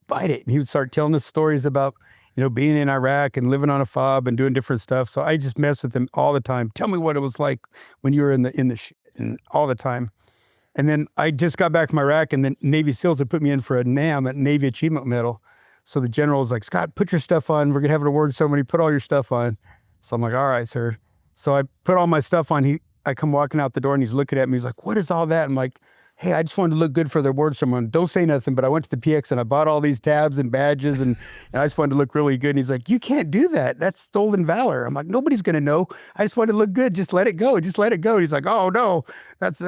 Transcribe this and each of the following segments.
fight it. And he would start telling us stories about, being in Iraq and living on a fob and doing different stuff. So I just messed with him all the time. Tell me what it was like when you were in the shit, and all the time. And then I just got back from Iraq, and then Navy SEALs had put me in for a NAM, a Navy Achievement Medal. So the general was like, Scott, put your stuff on. We're going to have an award ceremony. Put all your stuff on. So I'm like, all right, sir. So I put all my stuff on. I come walking out the door, and he's looking at me. He's like, what is all that? I'm like, hey, I just wanted to look good for the award ceremony. Don't say nothing, but I went to the PX and I bought all these tabs and badges, and I just wanted to look really good. And he's like, you can't do that. That's stolen valor. I'm like, nobody's going to know. I just wanted to look good. Just let it go. Just let it go. And he's like, oh, no, that's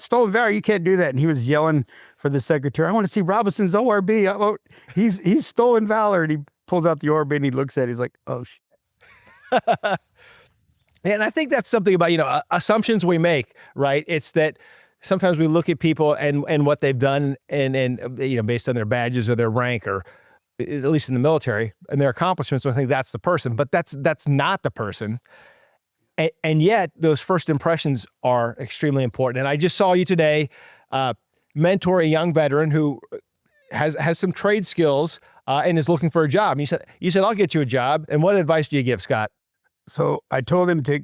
stolen valor. You can't do that. And he was yelling for the secretary, I want to see Robison's ORB. Oh, he's stolen valor. And he pulls out the ORB and he looks at it. He's like, oh, shit. And I think that's something about, assumptions we make, right? It's that sometimes we look at people and what they've done and based on their badges or their rank, or at least in the military, and their accomplishments, I think that's the person, but that's not the person. And yet those first impressions are extremely important. And I just saw you today mentor a young veteran who has some trade skills and is looking for a job. And you said, I'll get you a job. And what advice do you give, Scott? So I told him to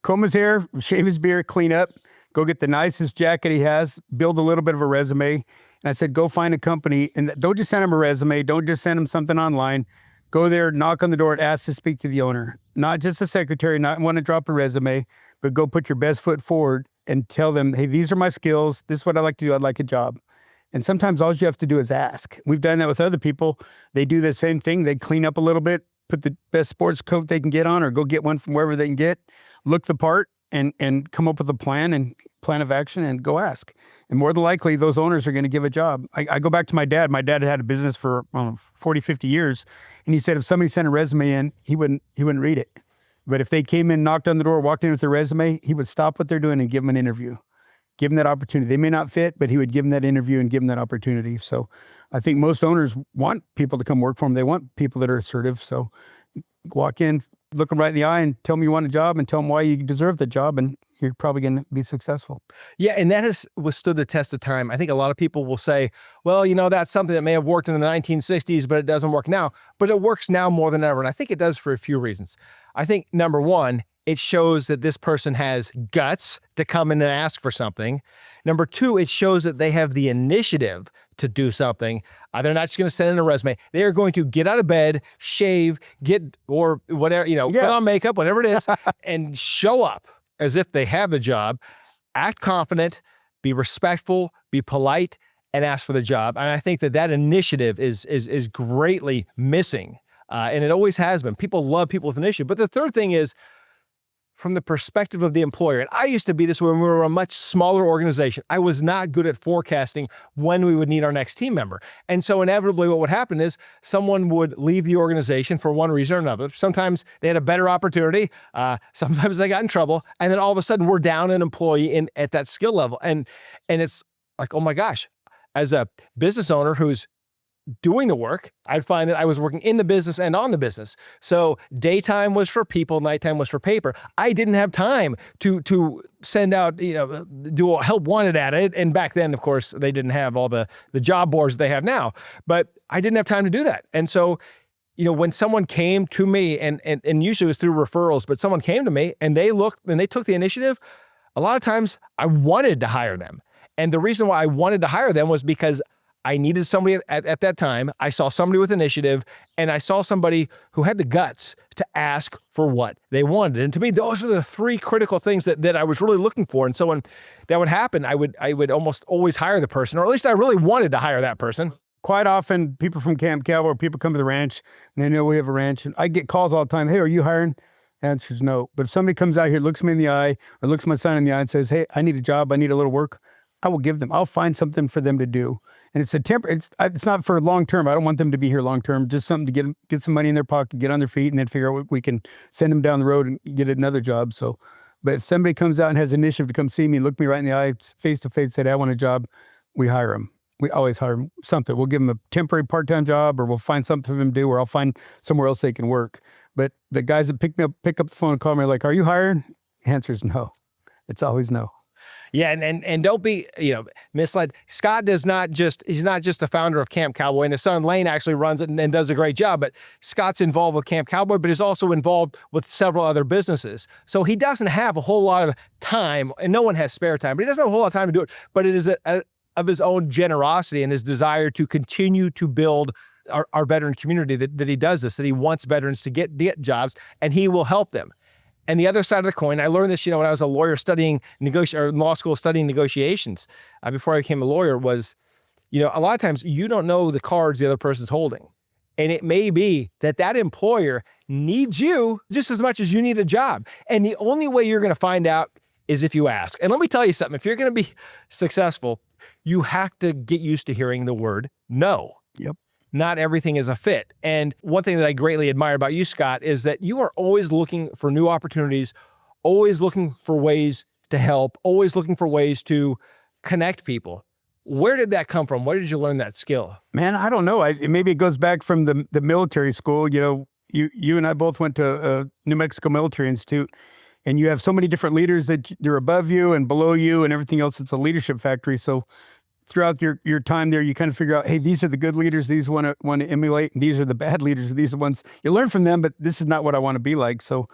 comb his hair, shave his beard, clean up, go get the nicest jacket he has, build a little bit of a resume. And I said, go find a company, and don't just send him a resume. Don't just send him something online. Go there, knock on the door, and ask to speak to the owner. Not just the secretary, not want to drop a resume, but go put your best foot forward and tell them, hey, these are my skills. This is what I like to do. I'd like a job. And sometimes all you have to do is ask. We've done that with other people. They do the same thing. They clean up a little bit, put the best sports coat they can get on, or go get one from wherever they can get, look the part, and come up with a plan of action and go ask. And more than likely, those owners are going to give a job. I go back to my dad. My dad had a business for 40, 50 years. And he said if somebody sent a resume in, he wouldn't read it. But if they came in, knocked on the door, walked in with their resume, he would stop what they're doing and give them an interview. Give them that opportunity. They may not fit, but he would give them that interview and give them that opportunity. So I think most owners want people to come work for them. They want people that are assertive. So walk in, look them right in the eye and tell them you want a job and tell them why you deserve the job, and you're probably going to be successful. Yeah, and that has withstood the test of time. I think a lot of people will say, well, that's something that may have worked in the 1960s, but it doesn't work now. But it works now more than ever, and I think it does for a few reasons. I think, number one, it shows that this person has guts to come in and ask for something. Number two, it shows that they have the initiative to do something. They're not just going to send in a resume. They are going to get out of bed, shave, or whatever, put on makeup, whatever it is, and show up as if they have the job, act confident, be respectful, be polite, and ask for the job. And I think that initiative is greatly missing. And it always has been. People love people with initiative. But the third thing is, from the perspective of the employer, and I used to be this when we were a much smaller organization, I was not good at forecasting when we would need our next team member. And so inevitably what would happen is someone would leave the organization for one reason or another. Sometimes they had a better opportunity. Sometimes they got in trouble. And then all of a sudden we're down an employee at that skill level. And it's like, oh my gosh, as a business owner who's doing the work, I'd find that I was working in the business and on the business. So daytime was for people, nighttime was for paper. I didn't have time to send out, do a help wanted at it. And back then, of course, they didn't have all the job boards they have now, but I didn't have time to do that. And so, when someone came to me, and usually it was through referrals, but someone came to me and they looked and they took the initiative, a lot of times I wanted to hire them. And the reason why I wanted to hire them was because I needed somebody at that time. I saw somebody with initiative, and I saw somebody who had the guts to ask for what they wanted. And to me, those are the three critical things that I was really looking for. And so when that would happen, I would almost always hire the person, or at least I really wanted to hire that person. Quite often, people from Camp Cowboy, people come to the ranch, and they know we have a ranch. And I get calls all the time, hey, are you hiring? Answer is no. But if somebody comes out here, looks me in the eye, or looks my son in the eye and says, hey, I need a job, I need a little work, I will give them. I'll find something for them to do. And it's it's not for long term. I don't want them to be here long term. Just something to get some money in their pocket, get on their feet, and then figure out what we can send them down the road and get another job. So, but if somebody comes out and has initiative to come see me, look me right in the eye, face to face, say, I want a job, we hire them. We always hire them something. We'll give them a temporary part-time job, or we'll find something for them to do, or I'll find somewhere else they can work. But the guys that pick up the phone and call me like, are you hiring? The answer is no. It's always no. Yeah, and don't be, misled. Scott he's not just the founder of Camp Cowboy, and his son Lane actually runs it and does a great job. But Scott's involved with Camp Cowboy, but he's also involved with several other businesses. So he doesn't have a whole lot of time, and no one has spare time, but he doesn't have a whole lot of time to do it. But it is of his own generosity and his desire to continue to build our veteran community that he does this, that he wants veterans to get jobs, and he will help them. And the other side of the coin, I learned this, when I was a lawyer studying law school studying negotiations before I became a lawyer, was, a lot of times you don't know the cards the other person's holding. And it may be that employer needs you just as much as you need a job. And the only way you're going to find out is if you ask. And let me tell you something, if you're going to be successful, you have to get used to hearing the word no. Yep. Not everything is a fit. And one thing that I greatly admire about you, Scott, is that you are always looking for new opportunities, always looking for ways to help, always looking for ways to connect people. Where did that come from? Where did you learn that skill? Man, I don't know. Maybe it goes back from the military school. You and I both went to New Mexico Military Institute, and you have so many different leaders that they're above you and below you and everything else. It's a leadership factory. So throughout your time there, you kind of figure out, hey, these are the good leaders, these want to emulate, and these are the bad leaders, these are the ones you learn from them, but this is not what I want to be like. So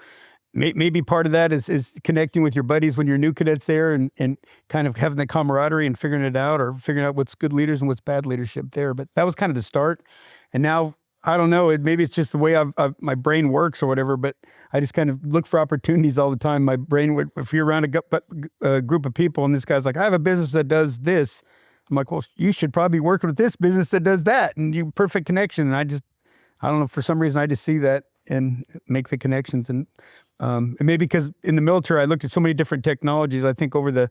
maybe part of that is connecting with your buddies when you're new cadets there and kind of having the camaraderie and figuring it out, or figuring out what's good leaders and what's bad leadership there. But that was kind of the start. And now, I don't know, maybe it's just the way my brain works or whatever, but I just kind of look for opportunities all the time. My brain if you're around a group of people and this guy's like, I have a business that does this, I'm like, well, you should probably work with this business that does that, and you perfect connection. And I don't know, for some reason I just see that and make the connections. And maybe because in the military, I looked at so many different technologies. I think over the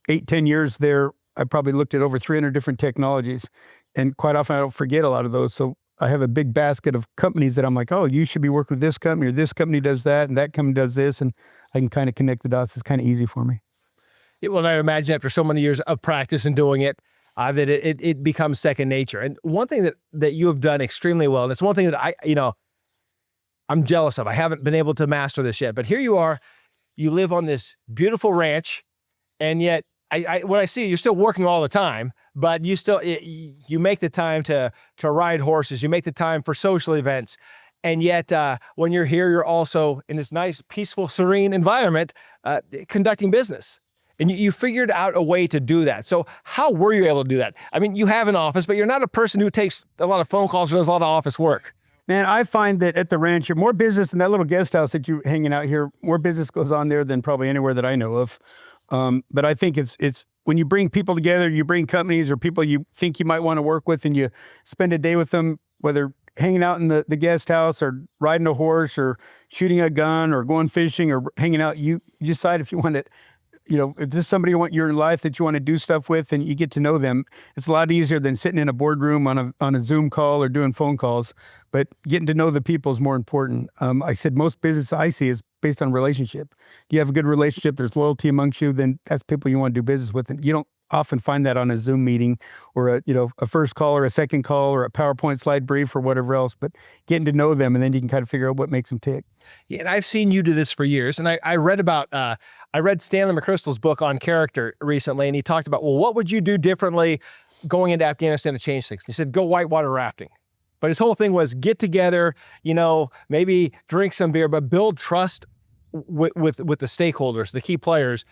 8-10 years there, I probably looked at over 300 different technologies, and quite often I don't forget a lot of those. So I have a big basket of companies that I'm like, oh, you should be working with this company, or this company does that, and that company does this, and I can kind of connect the dots. It's kind of easy for me. Well, I imagine after so many years of practice and doing it, that it becomes second nature. And one thing that you have done extremely well, and it's one thing that I'm jealous of. I haven't been able to master this yet, but here you are, you live on this beautiful ranch, and yet when I see you, you're still working all the time, but you make the time to ride horses, you make the time for social events. And yet when you're here, you're also in this nice, peaceful, serene environment, conducting business. And you figured out a way to do that. So how were you able to do that? I mean, you have an office, but you're not a person who takes a lot of phone calls or does a lot of office work. Man, I find that at the ranch, you're more business in that little guest house that you're hanging out here. More business goes on there than probably anywhere that I know of. But I think it's when you bring people together, you bring companies or people you think you might want to work with, and you spend a day with them, whether hanging out in the guest house or riding a horse or shooting a gun or going fishing or hanging out. You decide if you want to, if this is somebody you want in your life that you want to do stuff with, and you get to know them. It's a lot easier than sitting in a boardroom on a Zoom call or doing phone calls. But getting to know the people is more important. I said most business I see is based on relationship. You have a good relationship, there's loyalty amongst you, then that's people you want to do business with. And you don't often find that on a Zoom meeting or a first call or a second call or a PowerPoint slide brief or whatever else. But getting to know them, and then you can kind of figure out what makes them tick. Yeah, and I've seen you do this for years. And I read Stanley McChrystal's book on character recently, and he talked about, well, what would you do differently going into Afghanistan to change things? He said, go whitewater rafting. But his whole thing was get together, maybe drink some beer, but build trust with the stakeholders, the key players,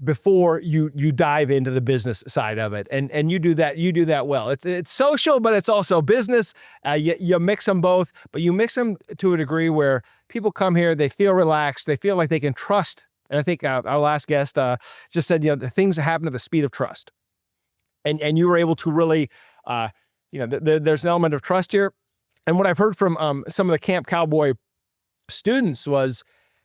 before you dive into the business side of it. And you do that well. It's social, but it's also business. You mix them both, but you mix them to a degree where people come here, they feel relaxed, they feel like they can trust. And I think our last guest just said, the things happen at the speed of trust. And you were able to really, there's an element of trust here. And what I've heard from some of the Camp Cowboy students was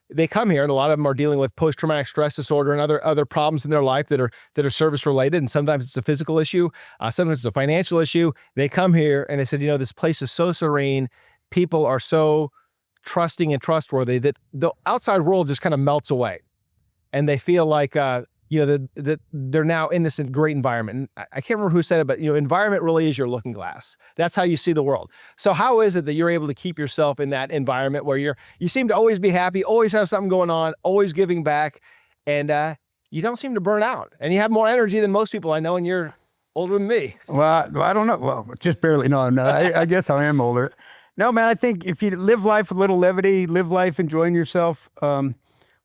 they come here, and a lot of them are dealing with post-traumatic stress disorder and other problems in their life that are service-related. And sometimes it's a physical issue, sometimes it's a financial issue. They come here and they said, this place is so serene. People are so trusting and trustworthy that the outside world just kind of melts away. And they feel like, that they're now in this great environment. And I can't remember who said it, but environment really is your looking glass. That's how you see the world. So how is it that you're able to keep yourself in that environment where you seem to always be happy, always have something going on, always giving back, and you don't seem to burn out, and you have more energy than most people I know, and you're older than me. Well, I don't know. Well, just barely. No, I'm not. I guess I am older. No, man, I think if you live life with a little levity, live life enjoying yourself. We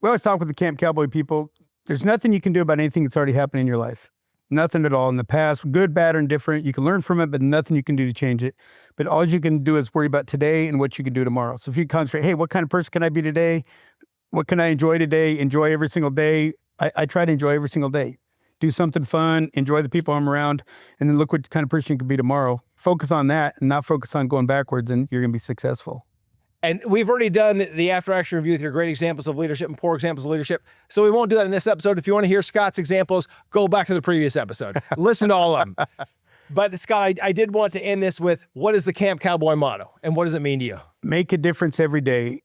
always talk with the Camp Cowboy people. There's nothing you can do about anything that's already happened in your life. Nothing at all in the past, good, bad, or indifferent. You can learn from it, but nothing you can do to change it. But all you can do is worry about today and what you can do tomorrow. So if you concentrate, hey, what kind of person can I be today? What can I enjoy today? Enjoy every single day. I try to enjoy every single day. Do something fun, enjoy the people I'm around, and then look what kind of person you can be tomorrow. Focus on that and not focus on going backwards, and you're going to be successful. And we've already done the after-action review with your great examples of leadership and poor examples of leadership. So we won't do that in this episode. If you want to hear Scott's examples, go back to the previous episode. Listen to all of them. But Scott, I did want to end this with, what is the Camp Cowboy motto? And what does it mean to you? Make a difference every day.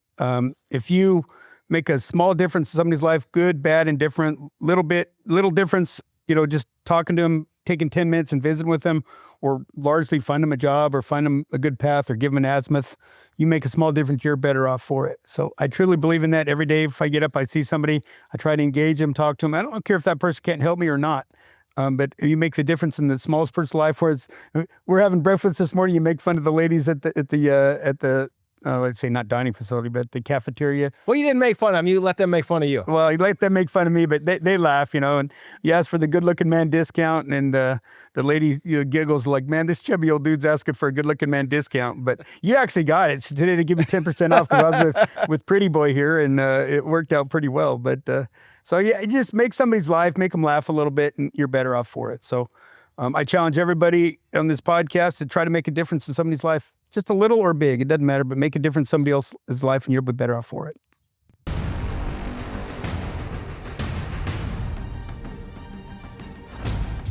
If you make a small difference in somebody's life, good, bad, indifferent, little difference, just talking to them, taking 10 minutes and visiting with them, or largely find them a job or find them a good path or give them an azimuth. You make a small difference, you're better off for it. So I truly believe in that. Every day if I get up, I see somebody, I try to engage them, talk to them. I don't care if that person can't help me or not. But you make the difference in the smallest person's life. We're having breakfast this morning. You make fun of the ladies at the let's say not dining facility, but the cafeteria. Well, you didn't make fun of them. You let them make fun of you. Well, you let them make fun of me, but they laugh, and you ask for the good-looking man discount, and the lady giggles like, man, this chubby old dude's asking for a good-looking man discount. But you actually got it. So today they give me 10% off because I was with Pretty Boy here, and it worked out pretty well. But so yeah, you just make somebody's life, make them laugh a little bit, and you're better off for it. So I challenge everybody on this podcast to try to make a difference in somebody's life. Just a little or big, it doesn't matter, but make a difference in somebody else's life and you'll be better off for it.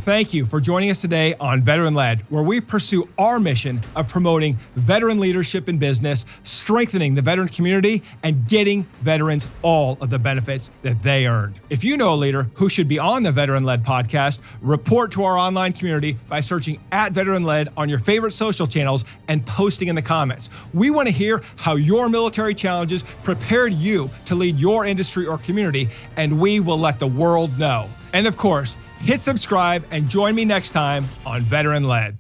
Thank you for joining us today on Veteran Led, where we pursue our mission of promoting veteran leadership in business, strengthening the veteran community, and getting veterans all of the benefits that they earned. If you know a leader who should be on the Veteran Led podcast, report to our online community by searching @Veteran Led on your favorite social channels and posting in the comments. We want to hear how your military challenges prepared you to lead your industry or community, and we will let the world know. And of course, hit subscribe and join me next time on Veteran Led.